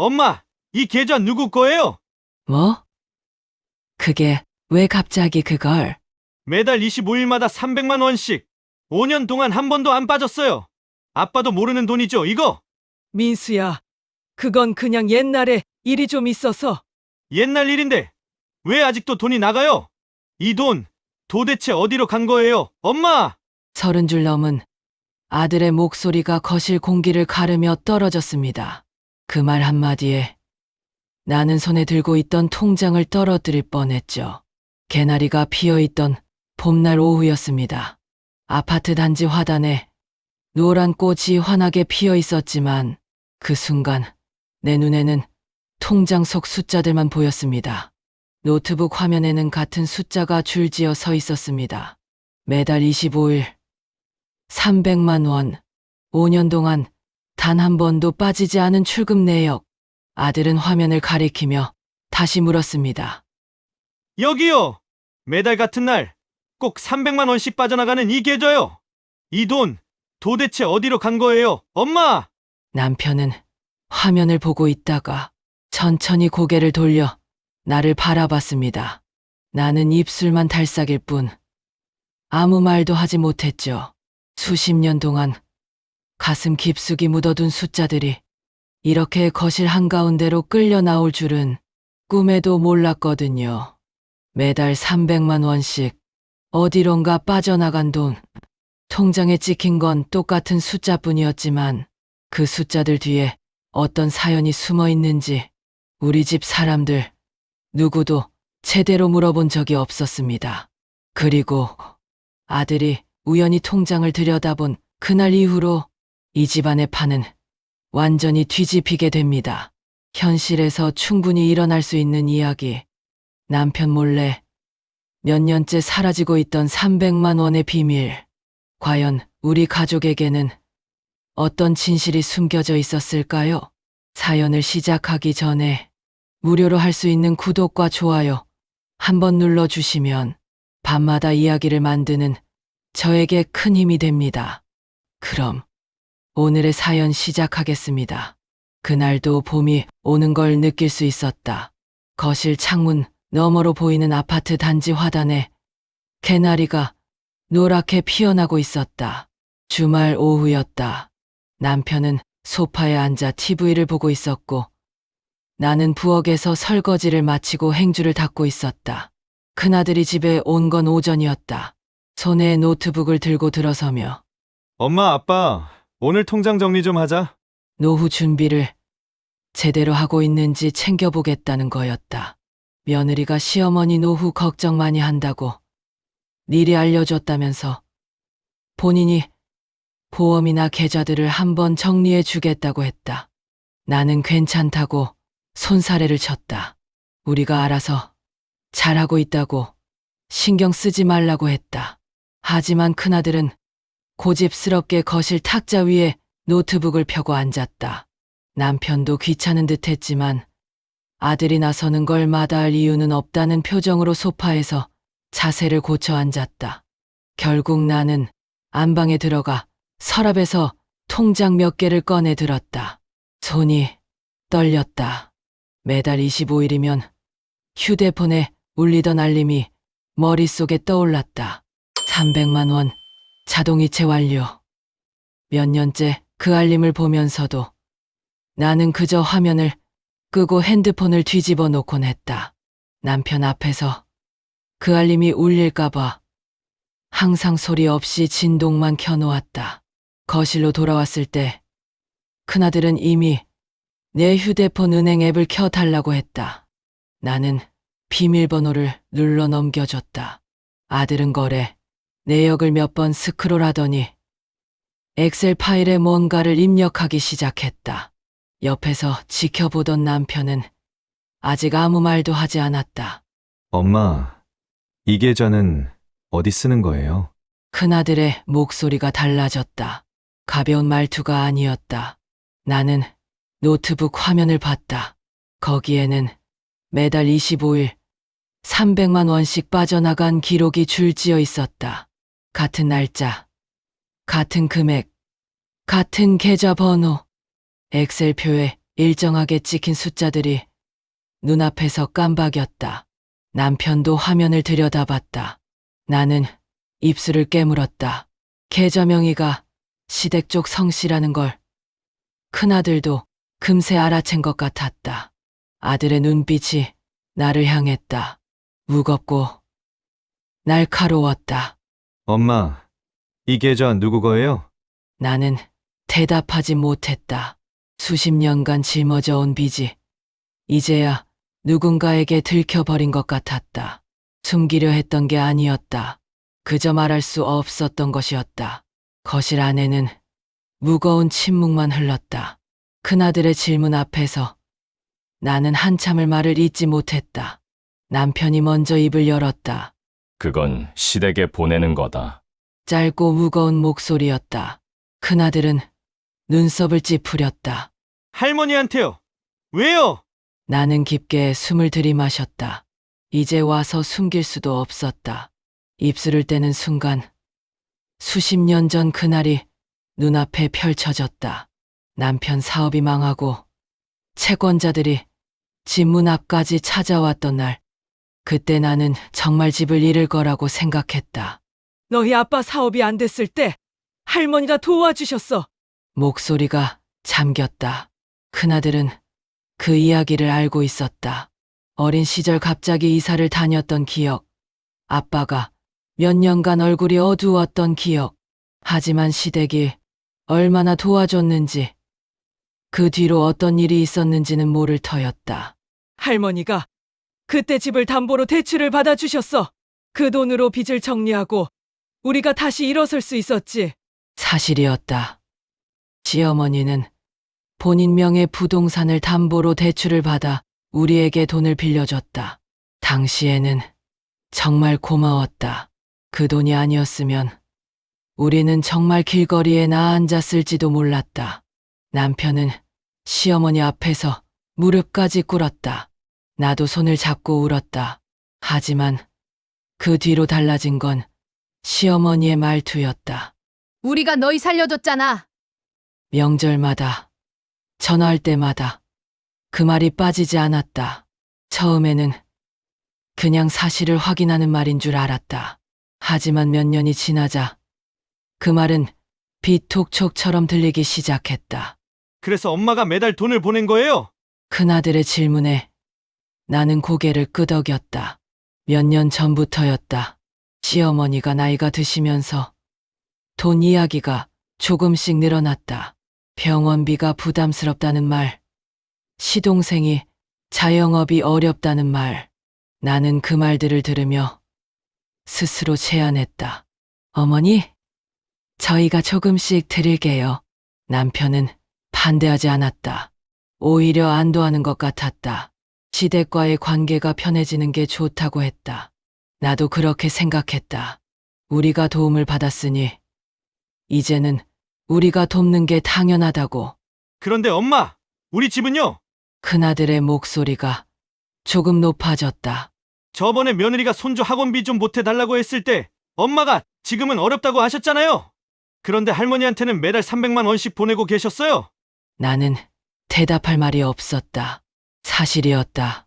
엄마, 이 계좌 누구 거예요? 뭐? 그게 왜 갑자기 그걸? 매달 25일마다 300만 원씩 5년 동안 한 번도 안 빠졌어요. 아빠도 모르는 돈이죠, 이거? 민수야, 그건 그냥 옛날에 일이 좀 있어서. 옛날 일인데 왜 아직도 돈이 나가요? 이 돈 도대체 어디로 간 거예요, 엄마? 30줄 넘은 아들의 목소리가 거실 공기를 가르며 떨어졌습니다. 그 말 한마디에 나는 손에 들고 있던 통장을 떨어뜨릴 뻔했죠. 개나리가 피어있던 봄날 오후였습니다. 아파트 단지 화단에 노란 꽃이 환하게 피어 있었지만 그 순간 내 눈에는 통장 속 숫자들만 보였습니다. 노트북 화면에는 같은 숫자가 줄지어 서 있었습니다. 매달 25일 300만 원, 5년 동안 단 한 번도 빠지지 않은 출금 내역. 아들은 화면을 가리키며 다시 물었습니다. 여기요. 매달 같은 날 꼭 300만 원씩 빠져나가는 이 계좌요. 이 돈 도대체 어디로 간 거예요, 엄마? 남편은 화면을 보고 있다가 천천히 고개를 돌려 나를 바라봤습니다. 나는 입술만 달싹일 뿐 아무 말도 하지 못했죠. 수십 년 동안 가슴 깊숙이 묻어둔 숫자들이 이렇게 거실 한가운데로 끌려 나올 줄은 꿈에도 몰랐거든요. 매달 300만 원씩 어디론가 빠져나간 돈. 통장에 찍힌 건 똑같은 숫자뿐이었지만 그 숫자들 뒤에 어떤 사연이 숨어 있는지 우리 집 사람들 누구도 제대로 물어본 적이 없었습니다. 그리고 아들이 우연히 통장을 들여다본 그날 이후로 이 집안의 판은 완전히 뒤집히게 됩니다. 현실에서 충분히 일어날 수 있는 이야기. 남편 몰래 몇 년째 사라지고 있던 300만 원의 비밀. 과연 우리 가족에게는 어떤 진실이 숨겨져 있었을까요? 사연을 시작하기 전에 무료로 할 수 있는 구독과 좋아요 한번 눌러주시면 밤마다 이야기를 만드는 저에게 큰 힘이 됩니다. 그럼 오늘의 사연 시작하겠습니다. 그날도 봄이 오는 걸 느낄 수 있었다. 거실 창문 너머로 보이는 아파트 단지 화단에 개나리가 노랗게 피어나고 있었다. 주말 오후였다. 남편은 소파에 앉아 TV를 보고 있었고 나는 부엌에서 설거지를 마치고 행주를 닦고 있었다. 큰아들이 집에 온 건 오전이었다. 손에 노트북을 들고 들어서며 엄마, 아빠, 오늘 통장 정리 좀 하자. 노후 준비를 제대로 하고 있는지 챙겨보겠다는 거였다. 며느리가 시어머니 노후 걱정 많이 한다고 미리 알려줬다면서 본인이 보험이나 계좌들을 한번 정리해 주겠다고 했다. 나는 괜찮다고 손사래를 쳤다. 우리가 알아서 잘하고 있다고 신경 쓰지 말라고 했다. 하지만 큰아들은 고집스럽게 거실 탁자 위에 노트북을 펴고 앉았다. 남편도 귀찮은 듯 했지만 아들이 나서는 걸 마다할 이유는 없다는 표정으로 소파에서 자세를 고쳐 앉았다. 결국 나는 안방에 들어가 서랍에서 통장 몇 개를 꺼내 들었다. 손이 떨렸다. 매달 25일이면 휴대폰에 울리던 알림이 머릿속에 떠올랐다. 300만 원 자동이체 완료. 몇 년째 그 알림을 보면서도 나는 그저 화면을 끄고 핸드폰을 뒤집어 놓곤 했다. 남편 앞에서 그 알림이 울릴까봐 항상 소리 없이 진동만 켜놓았다. 거실로 돌아왔을 때 큰아들은 이미 내 휴대폰 은행 앱을 켜달라고 했다. 나는 비밀번호를 눌러 넘겨줬다. 아들은 거래 내역을 몇 번 스크롤하더니 엑셀 파일에 뭔가를 입력하기 시작했다. 옆에서 지켜보던 남편은 아직 아무 말도 하지 않았다. 엄마, 이 계좌는 어디 쓰는 거예요? 큰아들의 목소리가 달라졌다. 가벼운 말투가 아니었다. 나는 노트북 화면을 봤다. 거기에는 매달 25일 300만 원씩 빠져나간 기록이 줄지어 있었다. 같은 날짜, 같은 금액, 같은 계좌번호. 엑셀표에 일정하게 찍힌 숫자들이 눈앞에서 깜박였다. 남편도 화면을 들여다봤다. 나는 입술을 깨물었다. 계좌 명의가 시댁 쪽 성씨라는 걸 큰아들도 금세 알아챈 것 같았다. 아들의 눈빛이 나를 향했다. 무겁고 날카로웠다. 엄마, 이 계좌 누구 거예요? 나는 대답하지 못했다. 수십 년간 짊어져 온 빚이 이제야 누군가에게 들켜버린 것 같았다. 숨기려 했던 게 아니었다. 그저 말할 수 없었던 것이었다. 거실 안에는 무거운 침묵만 흘렀다. 큰아들의 질문 앞에서 나는 한참을 말을 잇지 못했다. 남편이 먼저 입을 열었다. 그건 시댁에 보내는 거다. 짧고 무거운 목소리였다. 큰아들은 눈썹을 찌푸렸다. 할머니한테요. 왜요? 나는 깊게 숨을 들이마셨다. 이제 와서 숨길 수도 없었다. 입술을 떼는 순간 수십 년 전 그날이 눈앞에 펼쳐졌다. 남편 사업이 망하고 채권자들이 집 문 앞까지 찾아왔던 날, 그때 나는 정말 집을 잃을 거라고 생각했다. 너희 아빠 사업이 안 됐을 때 할머니가 도와주셨어. 목소리가 잠겼다. 큰아들은 그 이야기를 알고 있었다. 어린 시절 갑자기 이사를 다녔던 기억, 아빠가 몇 년간 얼굴이 어두웠던 기억, 하지만 시댁이 얼마나 도와줬는지, 그 뒤로 어떤 일이 있었는지는 모를 터였다. 할머니가 그때 집을 담보로 대출을 받아주셨어. 그 돈으로 빚을 정리하고 우리가 다시 일어설 수 있었지. 사실이었다. 시어머니는 본인 명의 부동산을 담보로 대출을 받아 우리에게 돈을 빌려줬다. 당시에는 정말 고마웠다. 그 돈이 아니었으면 우리는 정말 길거리에 나앉았을지도 몰랐다. 남편은 시어머니 앞에서 무릎까지 꿇었다. 나도 손을 잡고 울었다. 하지만 그 뒤로 달라진 건 시어머니의 말투였다. 우리가 너희 살려줬잖아. 명절마다, 전화할 때마다 그 말이 빠지지 않았다. 처음에는 그냥 사실을 확인하는 말인 줄 알았다. 하지만 몇 년이 지나자 그 말은 비톡촉처럼 들리기 시작했다. 그래서 엄마가 매달 돈을 보낸 거예요? 큰아들의 질문에 나는 고개를 끄덕였다. 몇 년 전부터였다. 시어머니가 나이가 드시면서 돈 이야기가 조금씩 늘어났다. 병원비가 부담스럽다는 말, 시동생이 자영업이 어렵다는 말. 나는 그 말들을 들으며 스스로 제안했다. 어머니, 저희가 조금씩 드릴게요. 남편은 반대하지 않았다. 오히려 안도하는 것 같았다. 시댁과의 관계가 편해지는 게 좋다고 했다. 나도 그렇게 생각했다. 우리가 도움을 받았으니 이제는 우리가 돕는 게 당연하다고. 그런데 엄마, 우리 집은요? 큰아들의 목소리가 조금 높아졌다. 저번에 며느리가 손주 학원비 좀 보태달라고 했을 때 엄마가 지금은 어렵다고 하셨잖아요. 그런데 할머니한테는 매달 300만 원씩 보내고 계셨어요. 나는 대답할 말이 없었다. 사실이었다.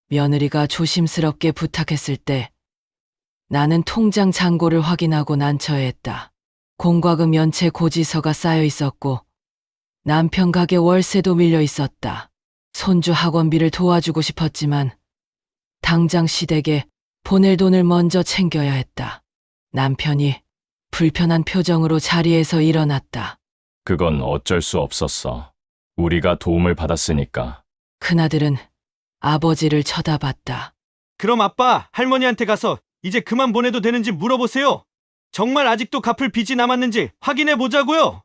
며느리가 조심스럽게 부탁했을 때 나는 통장 잔고를 확인하고 난처했다. 공과금 연체 고지서가 쌓여 있었고 남편 가게 월세도 밀려 있었다. 손주 학원비를 도와주고 싶었지만 당장 시댁에 보낼 돈을 먼저 챙겨야 했다. 남편이 불편한 표정으로 자리에서 일어났다. 그건 어쩔 수 없었어. 우리가 도움을 받았으니까. 큰아들은 아버지를 쳐다봤다. 그럼 아빠, 할머니한테 가서 이제 그만 보내도 되는지 물어보세요. 정말 아직도 갚을 빚이 남았는지 확인해 보자고요.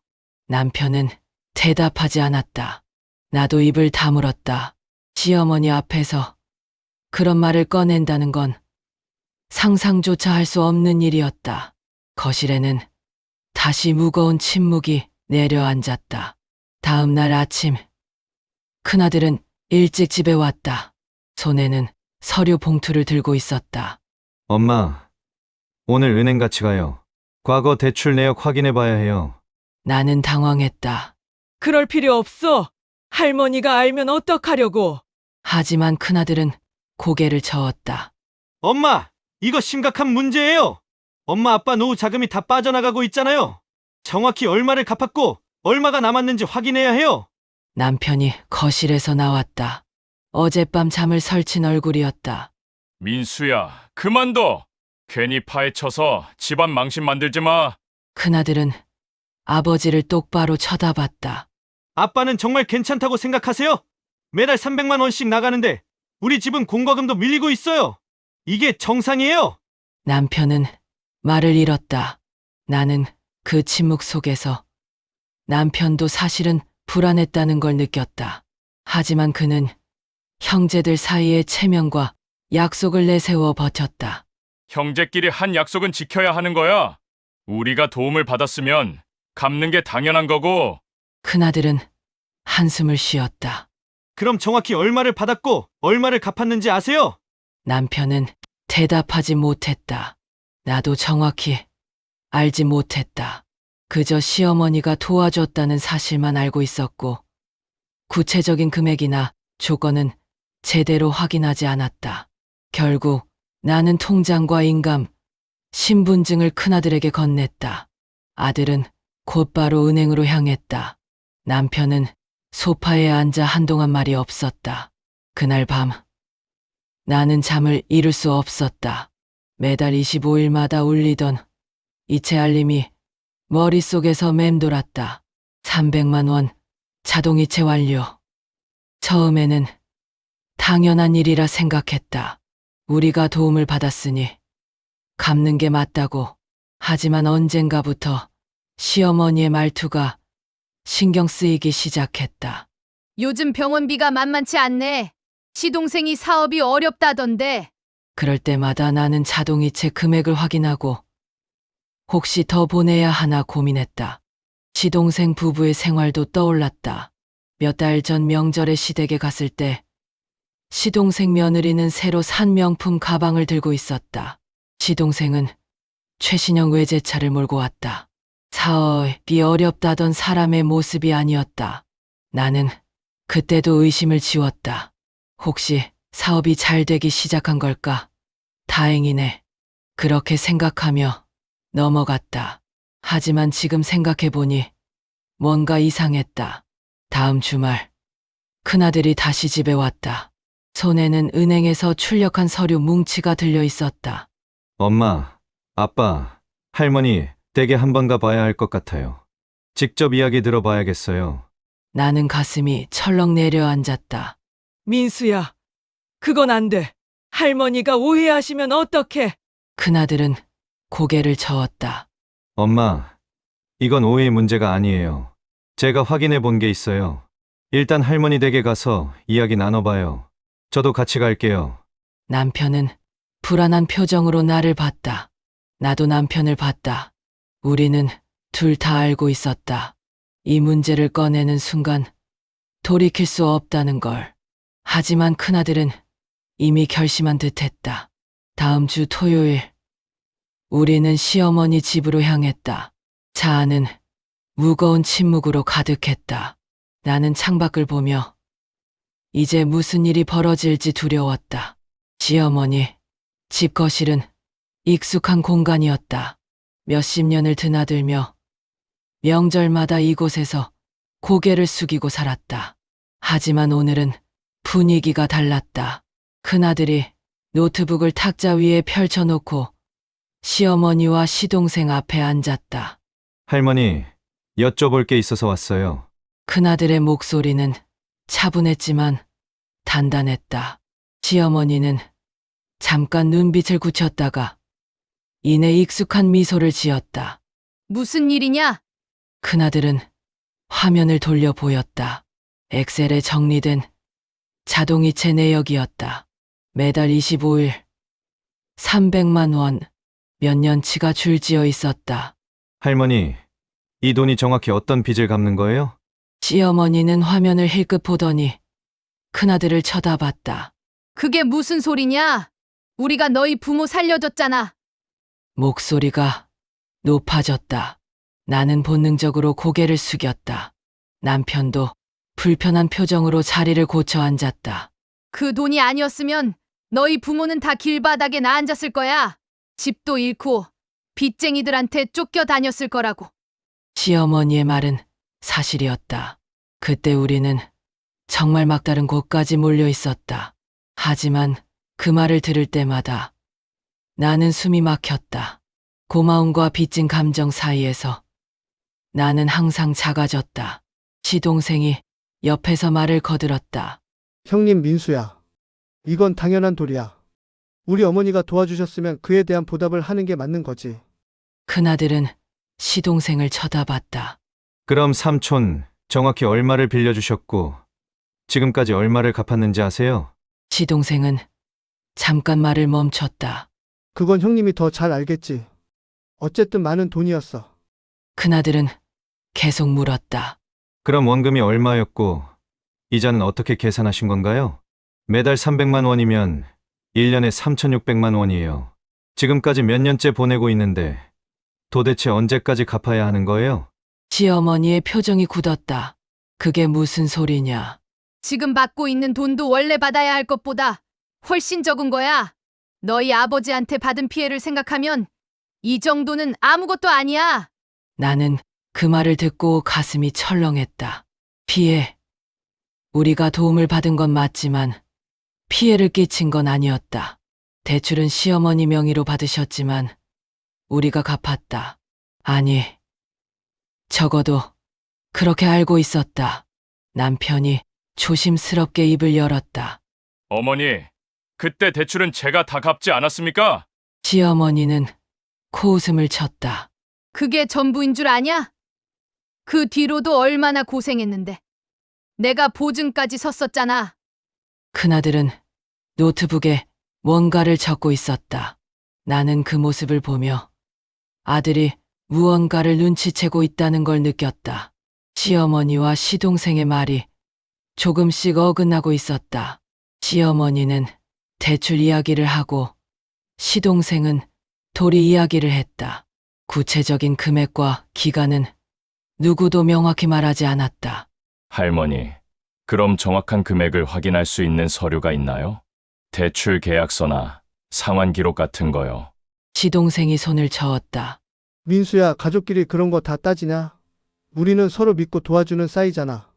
남편은 대답하지 않았다. 나도 입을 다물었다. 시어머니 앞에서 그런 말을 꺼낸다는 건 상상조차 할 수 없는 일이었다. 거실에는 다시 무거운 침묵이 내려앉았다. 다음 날 아침, 큰아들은 일찍 집에 왔다. 손에는 서류 봉투를 들고 있었다. 엄마, 오늘 은행 같이 가요. 과거 대출 내역 확인해 봐야 해요. 나는 당황했다. 그럴 필요 없어. 할머니가 알면 어떡하려고? 하지만 큰아들은 고개를 저었다. 엄마, 이거 심각한 문제예요. 엄마 아빠 노후 자금이 다 빠져나가고 있잖아요. 정확히 얼마를 갚았고 얼마가 남았는지 확인해야 해요. 남편이 거실에서 나왔다. 어젯밤 잠을 설친 얼굴이었다. 민수야, 그만둬. 괜히 파헤쳐서 집안 망신 만들지 마. 큰아들은 아버지를 똑바로 쳐다봤다. 아빠는 정말 괜찮다고 생각하세요? 매달 300만 원씩 나가는데 우리 집은 공과금도 밀리고 있어요. 이게 정상이에요? 남편은 말을 잃었다. 나는 그 침묵 속에서 남편도 사실은 불안했다는 걸 느꼈다. 하지만 그는 형제들 사이의 체면과 약속을 내세워 버텼다. 형제끼리 한 약속은 지켜야 하는 거야. 우리가 도움을 받았으면 갚는 게 당연한 거고. 큰아들은 한숨을 쉬었다. 그럼 정확히 얼마를 받았고 얼마를 갚았는지 아세요? 남편은 대답하지 못했다. 나도 정확히 알지 못했다. 그저 시어머니가 도와줬다는 사실만 알고 있었고, 구체적인 금액이나 조건은 제대로 확인하지 않았다. 결국 나는 통장과 인감, 신분증을 큰아들에게 건넸다. 아들은 곧바로 은행으로 향했다. 남편은 소파에 앉아 한동안 말이 없었다. 그날 밤 나는 잠을 이룰 수 없었다. 매달 25일마다 울리던 이체 알림이 머릿속에서 맴돌았다. 300만 원 자동이체 완료. 처음에는 당연한 일이라 생각했다. 우리가 도움을 받았으니 갚는 게 맞다고. 하지만 언젠가부터 시어머니의 말투가 신경 쓰이기 시작했다. 요즘 병원비가 만만치 않네. 시동생이 사업이 어렵다던데. 그럴 때마다 나는 자동이체 금액을 확인하고 혹시 더 보내야 하나 고민했다. 시동생 부부의 생활도 떠올랐다. 몇 달 전 명절에 시댁에 갔을 때 시동생 며느리는 새로 산 명품 가방을 들고 있었다. 시동생은 최신형 외제차를 몰고 왔다. 사업이 어렵다던 사람의 모습이 아니었다. 나는 그때도 의심을 지웠다. 혹시 사업이 잘 되기 시작한 걸까? 다행이네. 그렇게 생각하며 넘어갔다. 하지만 지금 생각해보니 뭔가 이상했다. 다음 주말 큰아들이 다시 집에 왔다. 손에는 은행에서 출력한 서류 뭉치가 들려 있었다. 엄마, 아빠, 할머니 댁에 한번 가봐야 할 것 같아요. 직접 이야기 들어봐야겠어요. 나는 가슴이 철렁 내려앉았다. 민수야, 그건 안 돼. 할머니가 오해하시면 어떡해? 큰아들은 고개를 저었다. 엄마, 이건 오해의 문제가 아니에요. 제가 확인해 본 게 있어요. 일단 할머니 댁에 가서 이야기 나눠봐요. 저도 같이 갈게요. 남편은 불안한 표정으로 나를 봤다. 나도 남편을 봤다. 우리는 둘 다 알고 있었다. 이 문제를 꺼내는 순간 돌이킬 수 없다는 걸. 하지만 큰아들은 이미 결심한 듯했다. 다음 주 토요일 우리는 시어머니 집으로 향했다. 차 안은 무거운 침묵으로 가득했다. 나는 창밖을 보며 이제 무슨 일이 벌어질지 두려웠다. 시어머니 집 거실은 익숙한 공간이었다. 몇십 년을 드나들며 명절마다 이곳에서 고개를 숙이고 살았다. 하지만 오늘은 분위기가 달랐다. 큰아들이 노트북을 탁자 위에 펼쳐놓고 시어머니와 시동생 앞에 앉았다. 할머니, 여쭤볼 게 있어서 왔어요. 큰아들의 목소리는 차분했지만 단단했다. 시어머니는 잠깐 눈빛을 굳혔다가 이내 익숙한 미소를 지었다. 무슨 일이냐? 큰아들은 화면을 돌려 보였다. 엑셀에 정리된 자동이체 내역이었다. 매달 25일 300만 원, 몇 년치가 줄지어 있었다. 할머니, 이 돈이 정확히 어떤 빚을 갚는 거예요? 시어머니는 화면을 힐끗 보더니 큰아들을 쳐다봤다. 그게 무슨 소리냐? 우리가 너희 부모 살려줬잖아. 목소리가 높아졌다. 나는 본능적으로 고개를 숙였다. 남편도 불편한 표정으로 자리를 고쳐 앉았다. 그 돈이 아니었으면 너희 부모는 다 길바닥에 나앉았을 거야. 집도 잃고 빚쟁이들한테 쫓겨 다녔을 거라고. 시어머니의 말은 사실이었다. 그때 우리는 정말 막다른 곳까지 몰려 있었다. 하지만 그 말을 들을 때마다 나는 숨이 막혔다. 고마움과 빚진 감정 사이에서 나는 항상 작아졌다. 시동생이 옆에서 말을 거들었다. 형님 민수야. 이건 당연한 도리야. 우리 어머니가 도와주셨으면 그에 대한 보답을 하는 게 맞는 거지. 큰아들은 시동생을 쳐다봤다. 그럼 삼촌 정확히 얼마를 빌려주셨고 지금까지 얼마를 갚았는지 아세요? 시동생은 잠깐 말을 멈췄다. 그건 형님이 더 잘 알겠지. 어쨌든 많은 돈이었어. 큰아들은 계속 물었다. 그럼 원금이 얼마였고 이자는 어떻게 계산하신 건가요? 매달 300만 원이면 1년에 3,600만 원이에요. 지금까지 몇 년째 보내고 있는데 도대체 언제까지 갚아야 하는 거예요? 시어머니의 표정이 굳었다. 그게 무슨 소리냐. 지금 받고 있는 돈도 원래 받아야 할 것보다 훨씬 적은 거야. 너희 아버지한테 받은 피해를 생각하면 이 정도는 아무것도 아니야. 나는 그 말을 듣고 가슴이 철렁했다. 피해. 우리가 도움을 받은 건 맞지만 피해를 끼친 건 아니었다. 대출은 시어머니 명의로 받으셨지만 우리가 갚았다. 아니, 적어도 그렇게 알고 있었다. 남편이 조심스럽게 입을 열었다. 어머니, 그때 대출은 제가 다 갚지 않았습니까? 시어머니는 코웃음을 쳤다. 그게 전부인 줄 아냐? 그 뒤로도 얼마나 고생했는데. 내가 보증까지 섰었잖아. 큰아들은 노트북에 뭔가를 적고 있었다. 나는 그 모습을 보며 아들이 무언가를 눈치채고 있다는 걸 느꼈다. 시어머니와 시동생의 말이 조금씩 어긋나고 있었다. 시어머니는 대출 이야기를 하고 시동생은 도리 이야기를 했다. 구체적인 금액과 기간은 누구도 명확히 말하지 않았다. 할머니, 그럼 정확한 금액을 확인할 수 있는 서류가 있나요? 대출 계약서나 상환 기록 같은 거요. 시동생이 손을 저었다. 민수야, 가족끼리 그런 거 다 따지냐? 우리는 서로 믿고 도와주는 사이잖아.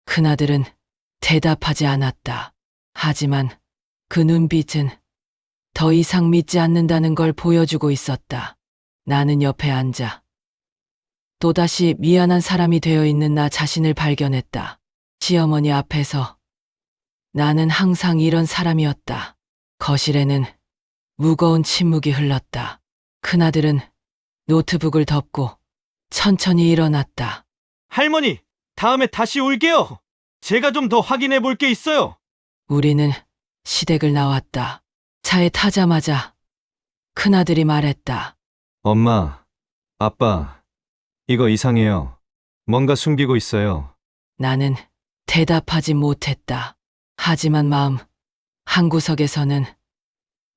큰아들은 대답하지 않았다. 하지만 그 눈빛은 더 이상 믿지 않는다는 걸 보여주고 있었다. 나는 옆에 앉아 또다시 미안한 사람이 되어 있는 나 자신을 발견했다. 시어머니 앞에서 나는 항상 이런 사람이었다. 거실에는 무거운 침묵이 흘렀다. 큰아들은 노트북을 덮고 천천히 일어났다. 할머니, 다음에 다시 올게요. 제가 좀 더 확인해 볼 게 있어요. 우리는 시댁을 나왔다. 차에 타자마자 큰아들이 말했다. 엄마, 아빠, 이거 이상해요. 뭔가 숨기고 있어요. 나는 대답하지 못했다. 하지만 마음 한구석에서는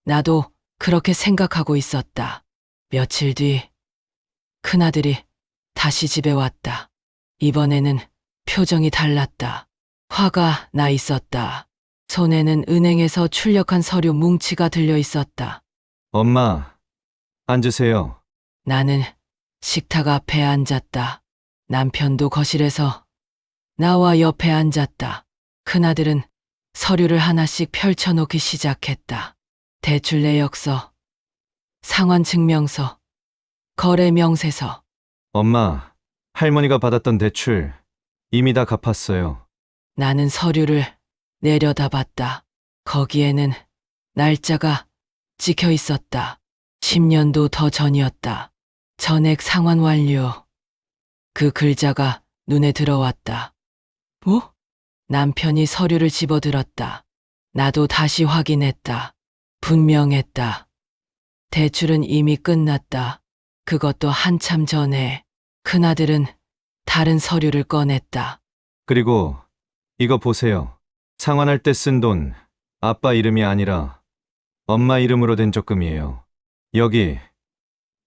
나도 그렇게 생각하고 있었다. 며칠 뒤 큰아들이 다시 집에 왔다. 이번에는 표정이 달랐다. 화가 나 있었다. 손에는 은행에서 출력한 서류 뭉치가 들려 있었다. 엄마, 앉으세요. 나는 식탁 앞에 앉았다. 남편도 거실에서 나와 옆에 앉았다. 큰아들은 서류를 하나씩 펼쳐놓기 시작했다. 대출 내역서, 상환 증명서, 거래 명세서. 엄마, 할머니가 받았던 대출 이미 다 갚았어요. 나는 서류를 내려다봤다. 거기에는 날짜가 찍혀 있었다. 10년도 더 전이었다. 전액 상환 완료. 그 글자가 눈에 들어왔다. 뭐? 남편이 서류를 집어들었다. 나도 다시 확인했다. 분명했다. 대출은 이미 끝났다. 그것도 한참 전에. 큰아들은 다른 서류를 꺼냈다. 그리고 이거 보세요. 상환할 때 쓴 돈 아빠 이름이 아니라 엄마 이름으로 된 적금이에요. 여기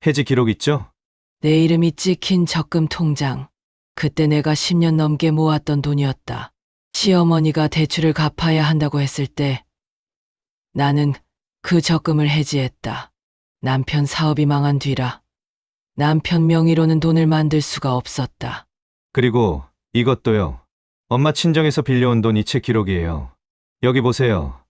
해지 기록 있죠? 내 이름이 찍힌 적금 통장. 그때 내가 10년 넘게 모았던 돈이었다. 시어머니가 대출을 갚아야 한다고 했을 때 나는 그 적금을 해지했다. 남편 사업이 망한 뒤라 남편 명의로는 돈을 만들 수가 없었다. 그리고 이것도요. 엄마 친정에서 빌려온 돈 이체 기록이에요. 여기 보세요.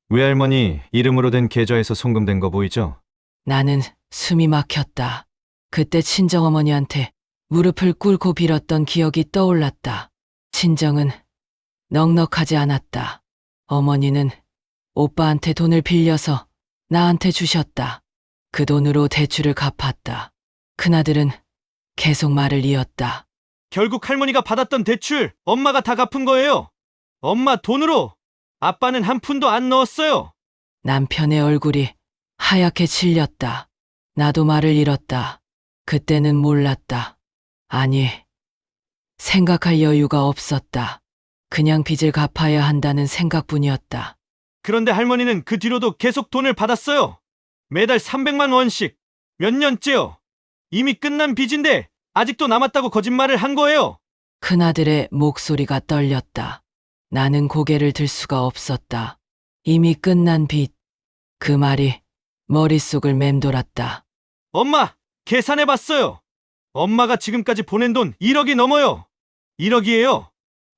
외할머니 이름으로 된 계좌에서 송금된 거 보이죠? 나는 숨이 막혔다. 그때 친정어머니한테 무릎을 꿇고 빌었던 기억이 떠올랐다. 친정은 넉넉하지 않았다. 어머니는 오빠한테 돈을 빌려서 나한테 주셨다. 그 돈으로 대출을 갚았다. 큰아들은 계속 말을 이었다. 결국 할머니가 받았던 대출 엄마가 다 갚은 거예요. 엄마 돈으로. 아빠는 한 푼도 안 넣었어요. 남편의 얼굴이 하얗게 질렸다. 나도 말을 잃었다. 그때는 몰랐다. 아니, 생각할 여유가 없었다. 그냥 빚을 갚아야 한다는 생각뿐이었다. 그런데 할머니는 그 뒤로도 계속 돈을 받았어요. 매달 300만 원씩. 몇 년째요. 이미 끝난 빚인데 아직도 남았다고 거짓말을 한 거예요. 큰아들의 목소리가 떨렸다. 나는 고개를 들 수가 없었다. 이미 끝난 빚. 그 말이 머릿속을 맴돌았다. 엄마, 계산해봤어요. 엄마가 지금까지 보낸 돈 1억이 넘어요. 1억이에요.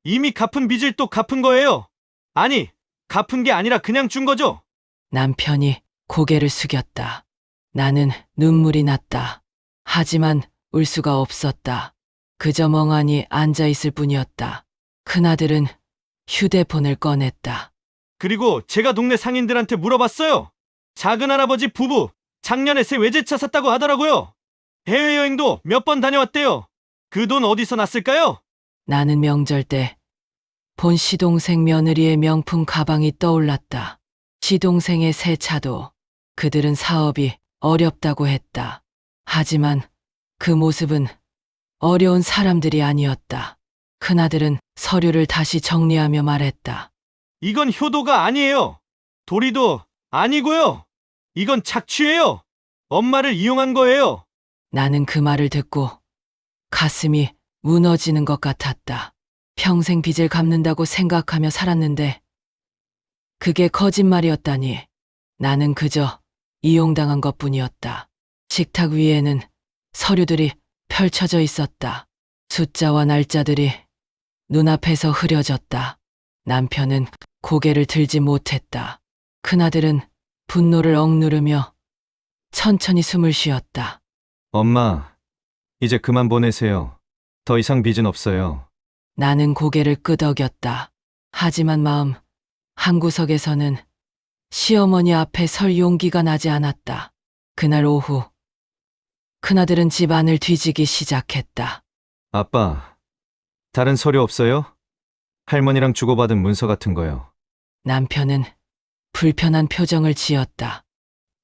이미 갚은 빚을 또 갚은 거예요. 아니, 갚은 게 아니라 그냥 준 거죠. 남편이 고개를 숙였다. 나는 눈물이 났다. 하지만 울 수가 없었다. 그저 멍하니 앉아있을 뿐이었다. 큰아들은 휴대폰을 꺼냈다. 그리고 제가 동네 상인들한테 물어봤어요. 작은 할아버지 부부 작년에 새 외제차 샀다고 하더라고요. 해외여행도 몇 번 다녀왔대요. 그 돈 어디서 났을까요? 나는 명절 때 본 시동생 며느리의 명품 가방이 떠올랐다. 시동생의 새 차도 그들은 사업이 어렵다고 했다. 하지만 그 모습은 어려운 사람들이 아니었다. 큰아들은 서류를 다시 정리하며 말했다. 이건 효도가 아니에요. 도리도 아니고요. 이건 착취예요. 엄마를 이용한 거예요. 나는 그 말을 듣고 가슴이 무너지는 것 같았다. 평생 빚을 갚는다고 생각하며 살았는데 그게 거짓말이었다니. 나는 그저 이용당한 것뿐이었다. 식탁 위에는 서류들이 펼쳐져 있었다. 숫자와 날짜들이 눈앞에서 흐려졌다. 남편은 고개를 들지 못했다. 큰아들은 분노를 억누르며 천천히 숨을 쉬었다. 엄마, 이제 그만 보내세요. 더 이상 빚은 없어요. 나는 고개를 끄덕였다. 하지만 마음 한구석에서는 시어머니 앞에 설 용기가 나지 않았다. 그날 오후 큰아들은 집 안을 뒤지기 시작했다. 아빠, 다른 서류 없어요? 할머니랑 주고받은 문서 같은 거요. 남편은 불편한 표정을 지었다.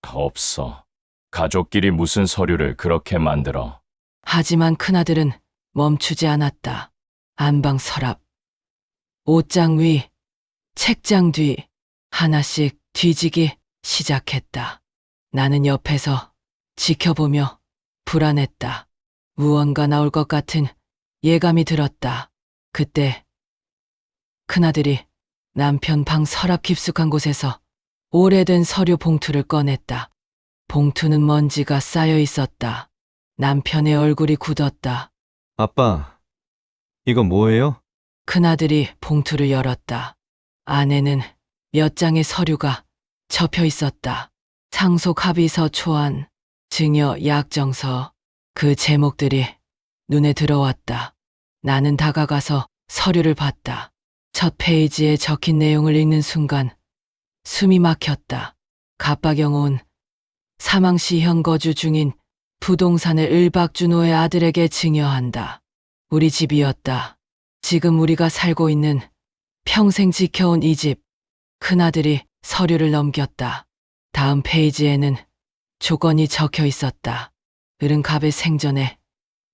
없어. 가족끼리 무슨 서류를 그렇게 만들어. 하지만 큰아들은 멈추지 않았다. 안방 서랍, 옷장 위, 책장 뒤 하나씩 뒤지기 시작했다. 나는 옆에서 지켜보며 불안했다. 무언가 나올 것 같은 예감이 들었다. 그때 큰아들이 남편 방 서랍 깊숙한 곳에서 오래된 서류 봉투를 꺼냈다. 봉투는 먼지가 쌓여 있었다. 남편의 얼굴이 굳었다. 아빠, 이거 뭐예요? 큰아들이 봉투를 열었다. 안에는 몇 장의 서류가 접혀 있었다. 상속 합의서 초안, 증여 약정서, 그 제목들이 눈에 들어왔다. 나는 다가가서 서류를 봤다. 첫 페이지에 적힌 내용을 읽는 순간 숨이 막혔다. 갑박영혼, 사망 시 현 거주 중인 부동산을 을박준호의 아들에게 증여한다. 우리 집이었다. 지금 우리가 살고 있는 평생 지켜온 이 집. 큰아들이 서류를 넘겼다. 다음 페이지에는 조건이 적혀 있었다. 을은 갑의 생전에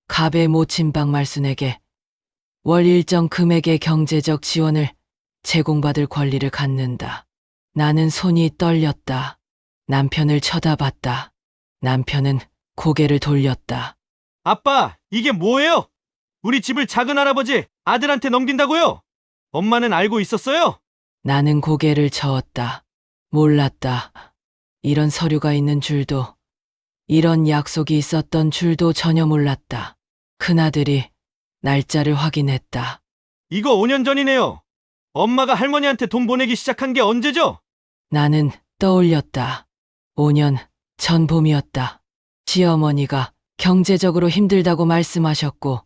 갑의 모친 박말순에게 월 일정 금액의 경제적 지원을 제공받을 권리를 갖는다. 나는 손이 떨렸다. 남편을 쳐다봤다. 남편은 고개를 돌렸다. 아빠, 이게 뭐예요? 우리 집을 작은 할아버지 아들한테 넘긴다고요? 엄마는 알고 있었어요? 나는 고개를 저었다. 몰랐다. 이런 서류가 있는 줄도, 이런 약속이 있었던 줄도 전혀 몰랐다. 큰아들이 날짜를 확인했다. 이거 5년 전이네요. 엄마가 할머니한테 돈 보내기 시작한 게 언제죠? 나는 떠올렸다. 5년 전 봄이었다. 시어머니가 경제적으로 힘들다고 말씀하셨고,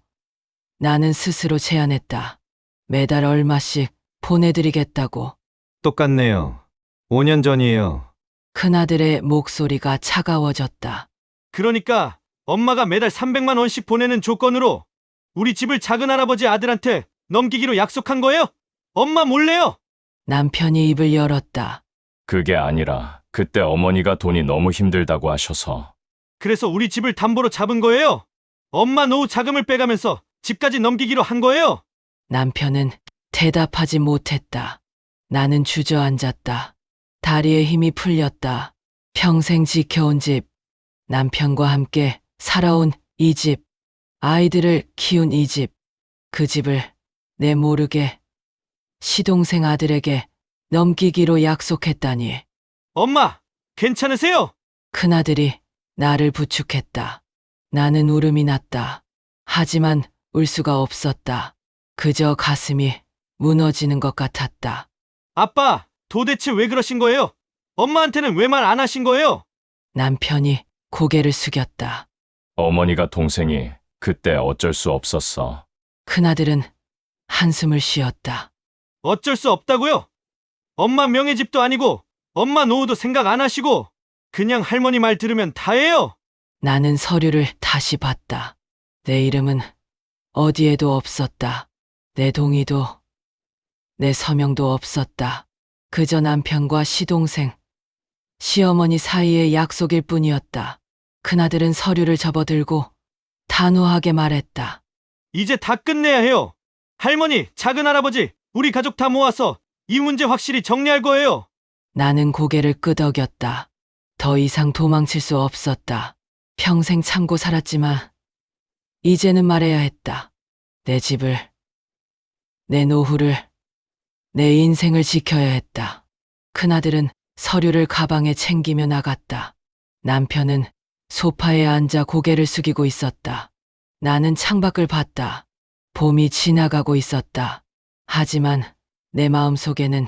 나는 스스로 제안했다. 매달 얼마씩 보내드리겠다고. 똑같네요. 5년 전이에요. 큰아들의 목소리가 차가워졌다. 그러니까 엄마가 매달 300만 원씩 보내는 조건으로 우리 집을 작은 할아버지 아들한테 넘기기로 약속한 거예요? 엄마 몰래요? 남편이 입을 열었다. 그게 아니라 그때 어머니가 돈이 너무 힘들다고 하셔서. 그래서 우리 집을 담보로 잡은 거예요? 엄마 노후 자금을 빼가면서 집까지 넘기기로 한 거예요? 남편은 대답하지 못했다. 나는 주저앉았다. 다리에 힘이 풀렸다. 평생 지켜온 집, 남편과 함께 살아온 이 집, 아이들을 키운 이 집, 그 집을 내 모르게 시동생 아들에게 넘기기로 약속했다니. 엄마, 괜찮으세요? 큰아들이 나를 부축했다. 나는 울음이 났다. 하지만 울 수가 없었다. 그저 가슴이 무너지는 것 같았다. 아빠, 도대체 왜 그러신 거예요? 엄마한테는 왜 말 안 하신 거예요? 남편이 고개를 숙였다. 어머니가 동생이 그때 어쩔 수 없었어. 큰아들은 한숨을 쉬었다. 어쩔 수 없다고요? 엄마 명예집도 아니고 엄마 노후도 생각 안 하시고 그냥 할머니 말 들으면 다예요. 나는 서류를 다시 봤다. 내 이름은 어디에도 없었다. 내 동의도, 내 서명도 없었다. 그저 남편과 시동생, 시어머니 사이의 약속일 뿐이었다. 큰아들은 서류를 접어들고 단호하게 말했다. 이제 다 끝내야 해요. 할머니, 작은 할아버지, 우리 가족 다 모아서 이 문제 확실히 정리할 거예요. 나는 고개를 끄덕였다. 더 이상 도망칠 수 없었다. 평생 참고 살았지만 이제는 말해야 했다. 내 집을, 내 노후를, 내 인생을 지켜야 했다. 큰아들은 서류를 가방에 챙기며 나갔다. 남편은 소파에 앉아 고개를 숙이고 있었다. 나는 창밖을 봤다. 봄이 지나가고 있었다. 하지만 내 마음속에는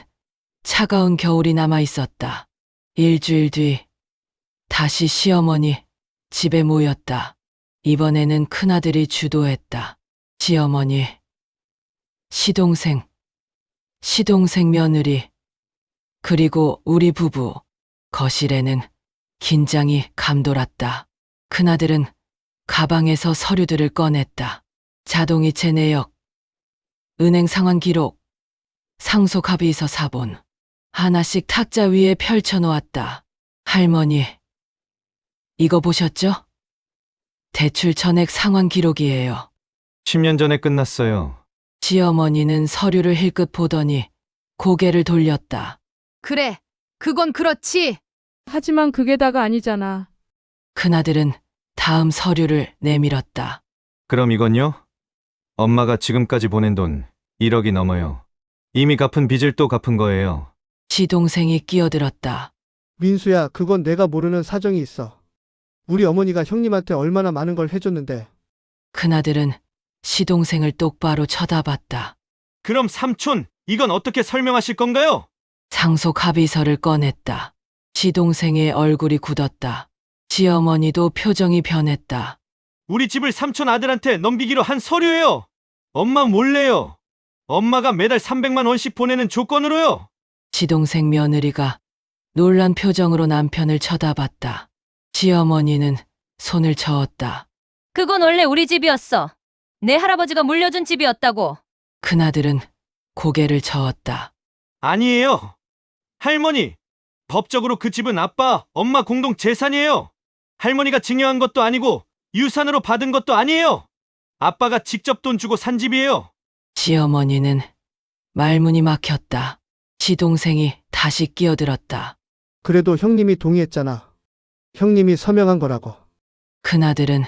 차가운 겨울이 남아 있었다. 일주일 뒤 다시 시어머니 집에 모였다. 이번에는 큰아들이 주도했다. 시어머니, 시동생, 시동생 며느리, 그리고 우리 부부. 거실에는 긴장이 감돌았다. 큰아들은 가방에서 서류들을 꺼냈다. 자동이체 내역, 은행 상환 기록, 상속 합의서 사본. 하나씩 탁자 위에 펼쳐놓았다. 할머니, 이거 보셨죠? 대출 전액 상환 기록이에요. 10년 전에 끝났어요. 시어머니는 서류를 힐끗 보더니 고개를 돌렸다. 그래, 그건 그렇지. 하지만 그게 다가 아니잖아. 큰아들은 다음 서류를 내밀었다. 그럼 이건요? 엄마가 지금까지 보낸 돈 1억이 넘어요. 이미 갚은 빚을 또 갚은 거예요. 시동생이 끼어들었다. 민수야, 그건 내가 모르는 사정이 있어. 우리 어머니가 형님한테 얼마나 많은 걸 해줬는데. 큰아들은 시동생을 똑바로 쳐다봤다. 그럼 삼촌, 이건 어떻게 설명하실 건가요? 상속 합의서를 꺼냈다. 시동생의 얼굴이 굳었다. 시어머니도 표정이 변했다. 우리 집을 삼촌 아들한테 넘기기로 한 서류예요. 엄마 몰래요. 엄마가 매달 300만 원씩 보내는 조건으로요. 시동생 며느리가 놀란 표정으로 남편을 쳐다봤다. 시어머니는 손을 저었다. 그건 원래 우리 집이었어. 내 할아버지가 물려준 집이었다고. 큰아들은 고개를 저었다. 아니에요. 할머니, 법적으로 그 집은 아빠, 엄마 공동 재산이에요. 할머니가 증여한 것도 아니고 유산으로 받은 것도 아니에요. 아빠가 직접 돈 주고 산 집이에요. 시어머니는 말문이 막혔다. 시동생이 다시 끼어들었다. 그래도 형님이 동의했잖아. 형님이 서명한 거라고. 큰아들은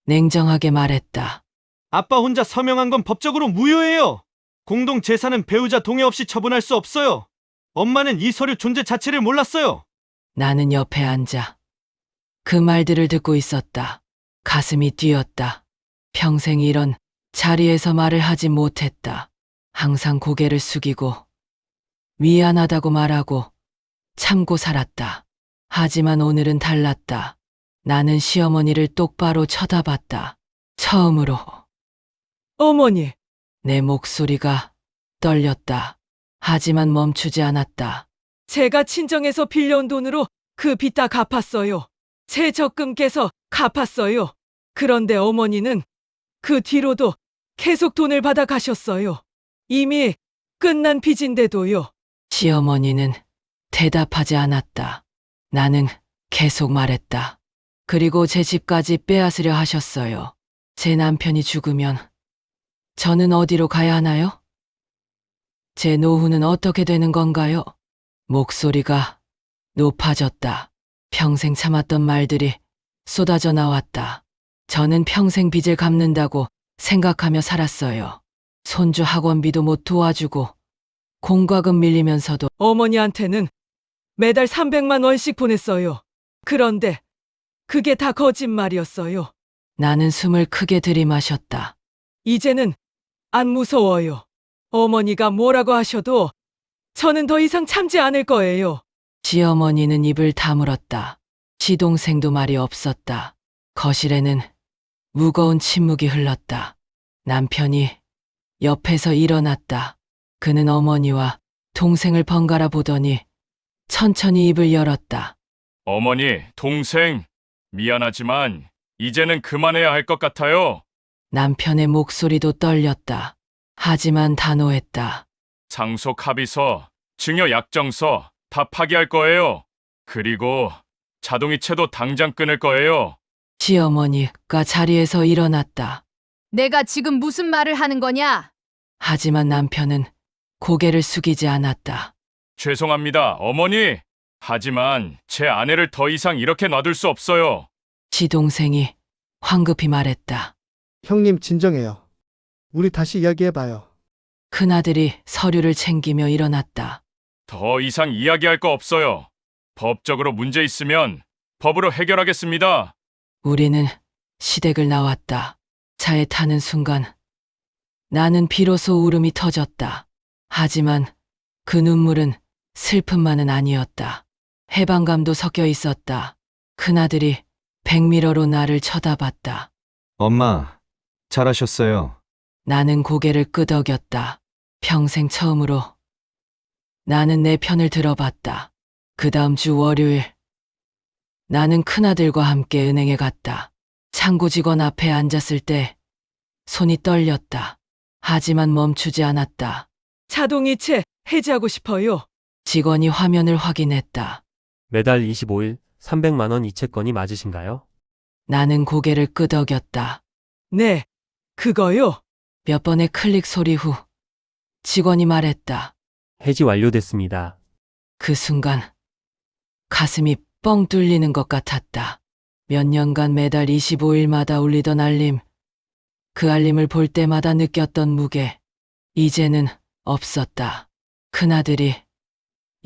냉정하게 말했다. 아빠 혼자 서명한 건 법적으로 무효예요. 공동 재산은 배우자 동의 없이 처분할 수 없어요. 엄마는 이 서류 존재 자체를 몰랐어요. 나는 옆에 앉아 그 말들을 듣고 있었다. 가슴이 뛰었다. 평생 이런 자리에서 말을 하지 못했다. 항상 고개를 숙이고 미안하다고 말하고 참고 살았다. 하지만 오늘은 달랐다. 나는 시어머니를 똑바로 쳐다봤다. 처음으로 어머니, 내 목소리가 떨렸다. 하지만 멈추지 않았다. 제가 친정에서 빌려온 돈으로 그 빚 다 갚았어요. 제 적금 깨서 갚았어요. 그런데 어머니는 그 뒤로도 계속 돈을 받아 가셨어요. 이미 끝난 빚인데도요. 시어머니는 대답하지 않았다. 나는 계속 말했다. 그리고 제 집까지 빼앗으려 하셨어요. 제 남편이 죽으면 저는 어디로 가야 하나요? 제 노후는 어떻게 되는 건가요? 목소리가 높아졌다. 평생 참았던 말들이 쏟아져 나왔다. 저는 평생 빚을 갚는다고 생각하며 살았어요. 손주 학원비도 못 도와주고 공과금 밀리면서도 어머니한테는 매달 300만 원씩 보냈어요. 그런데 그게 다 거짓말이었어요. 나는 숨을 크게 들이마셨다. 이제는 안 무서워요. 어머니가 뭐라고 하셔도 저는 더 이상 참지 않을 거예요. 시어머니는 입을 다물었다. 시동생도 말이 없었다. 거실에는 무거운 침묵이 흘렀다. 남편이 옆에서 일어났다. 그는 어머니와 동생을 번갈아 보더니 천천히 입을 열었다. 어머니, 동생, 미안하지만 이제는 그만해야 할 것 같아요. 남편의 목소리도 떨렸다. 하지만 단호했다. 상속 합의서, 증여 약정서 다 파기할 거예요. 그리고 자동이체도 당장 끊을 거예요. 시어머니가 자리에서 일어났다. 내가 지금 무슨 말을 하는 거냐? 하지만 남편은 고개를 숙이지 않았다. 죄송합니다, 어머니. 하지만 제 아내를 더 이상 이렇게 놔둘 수 없어요. 시동생이 황급히 말했다. 형님 진정해요. 우리 다시 이야기해봐요. 큰아들이 서류를 챙기며 일어났다. 더 이상 이야기할 거 없어요. 법적으로 문제 있으면 법으로 해결하겠습니다. 우리는 시댁을 나왔다. 차에 타는 순간 나는 비로소 울음이 터졌다. 하지만 그 눈물은 슬픔만은 아니었다. 해방감도 섞여 있었다. 큰아들이 백미러로 나를 쳐다봤다. 엄마, 잘하셨어요. 나는 고개를 끄덕였다. 평생 처음으로 나는 내 편을 들어봤다. 그 다음 주 월요일 나는 큰아들과 함께 은행에 갔다. 창고 직원 앞에 앉았을 때 손이 떨렸다. 하지만 멈추지 않았다. 자동이체 해지하고 싶어요. 직원이 화면을 확인했다. 매달 25일 300만 원 이체권이 맞으신가요? 나는 고개를 끄덕였다. 네, 그거요. 몇 번의 클릭 소리 후 직원이 말했다. 해지 완료됐습니다. 그 순간 가슴이 뻥 뚫리는 것 같았다. 몇 년간 매달 25일마다 울리던 알림, 그 알림을 볼 때마다 느꼈던 무게, 이제는 없었다. 큰아들이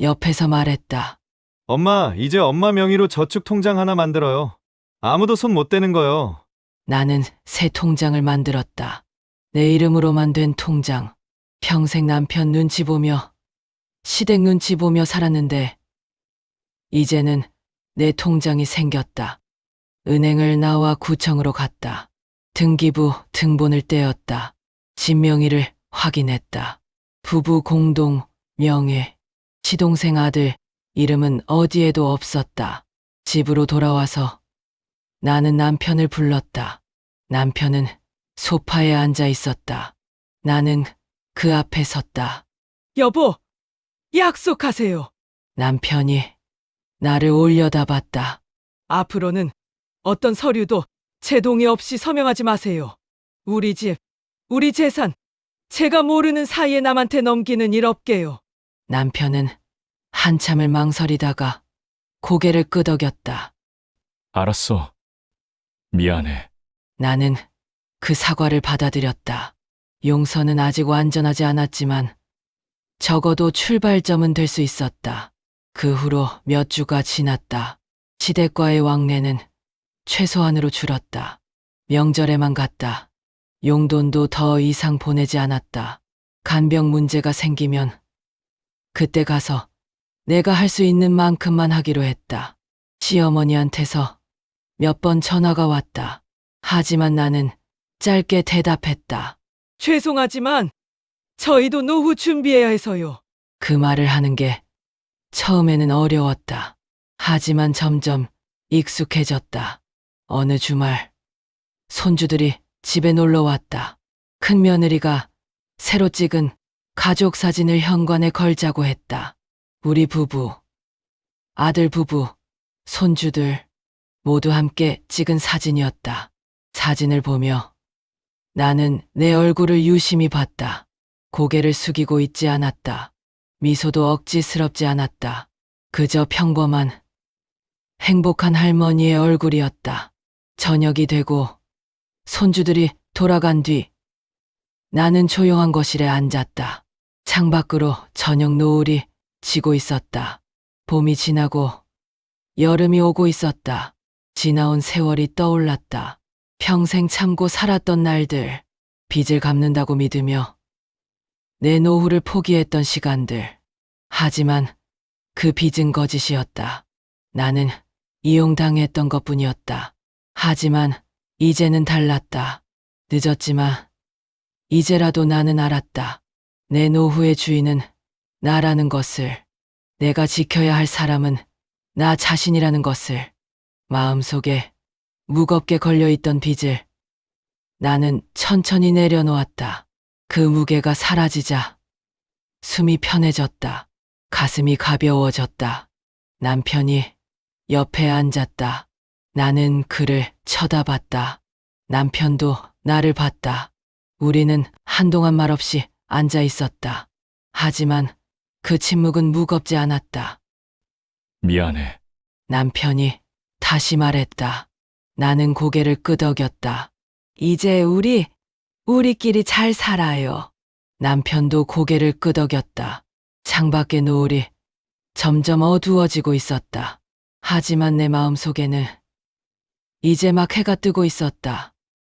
옆에서 말했다. 엄마, 이제 엄마 명의로 저축 통장 하나 만들어요. 아무도 손 못 대는 거요. 나는 새 통장을 만들었다. 내 이름으로만 된 통장. 평생 남편 눈치 보며, 시댁 눈치 보며 살았는데, 이제는 내 통장이 생겼다. 은행을 나와 구청으로 갔다. 등기부 등본을 떼었다. 집 명의를 확인했다. 부부 공동 명의, 시동생 아들 이름은 어디에도 없었다. 집으로 돌아와서 나는 남편을 불렀다. 남편은 소파에 앉아 있었다. 나는 그 앞에 섰다. 여보, 약속하세요. 남편이 나를 올려다봤다. 앞으로는 어떤 서류도 제 동의 없이 서명하지 마세요. 우리 집, 우리 재산, 제가 모르는 사이에 남한테 넘기는 일 없게요. 남편은 한참을 망설이다가 고개를 끄덕였다. 알았어. 미안해. 나는 그 사과를 받아들였다. 용서는 아직 완전하지 않았지만 적어도 출발점은 될 수 있었다. 그 후로 몇 주가 지났다. 시댁과의 왕래는 최소한으로 줄었다. 명절에만 갔다. 용돈도 더 이상 보내지 않았다. 간병 문제가 생기면 그때 가서 내가 할 수 있는 만큼만 하기로 했다. 시어머니한테서 몇 번 전화가 왔다. 하지만 나는 짧게 대답했다. 죄송하지만 저희도 노후 준비해야 해서요. 그 말을 하는 게 처음에는 어려웠다. 하지만 점점 익숙해졌다. 어느 주말 손주들이 집에 놀러 왔다. 큰 며느리가 새로 찍은 가족 사진을 현관에 걸자고 했다. 우리 부부, 아들 부부, 손주들 모두 함께 찍은 사진이었다. 사진을 보며 나는 내 얼굴을 유심히 봤다. 고개를 숙이고 있지 않았다. 미소도 억지스럽지 않았다. 그저 평범한 행복한 할머니의 얼굴이었다. 저녁이 되고 손주들이 돌아간 뒤 나는 조용한 거실에 앉았다. 창밖으로 저녁 노을이 지고 있었다. 봄이 지나고 여름이 오고 있었다. 지나온 세월이 떠올랐다. 평생 참고 살았던 날들, 빚을 갚는다고 믿으며 내 노후를 포기했던 시간들. 하지만 그 빚은 거짓이었다. 나는 이용당했던 것뿐이었다. 하지만 이제는 달랐다. 늦었지만 이제라도 나는 알았다. 내 노후의 주인은 나라는 것을, 내가 지켜야 할 사람은 나 자신이라는 것을, 마음속에 무겁게 걸려있던 빚을 나는 천천히 내려놓았다. 그 무게가 사라지자 숨이 편해졌다. 가슴이 가벼워졌다. 남편이 옆에 앉았다. 나는 그를 쳐다봤다. 남편도 나를 봤다. 우리는 한동안 말없이 앉아 있었다. 하지만 그 침묵은 무겁지 않았다. 미안해. 남편이 다시 말했다. 나는 고개를 끄덕였다. 이제 우리끼리 잘 살아요. 남편도 고개를 끄덕였다. 창밖의 노을이 점점 어두워지고 있었다. 하지만 내 마음속에는 이제 막 해가 뜨고 있었다.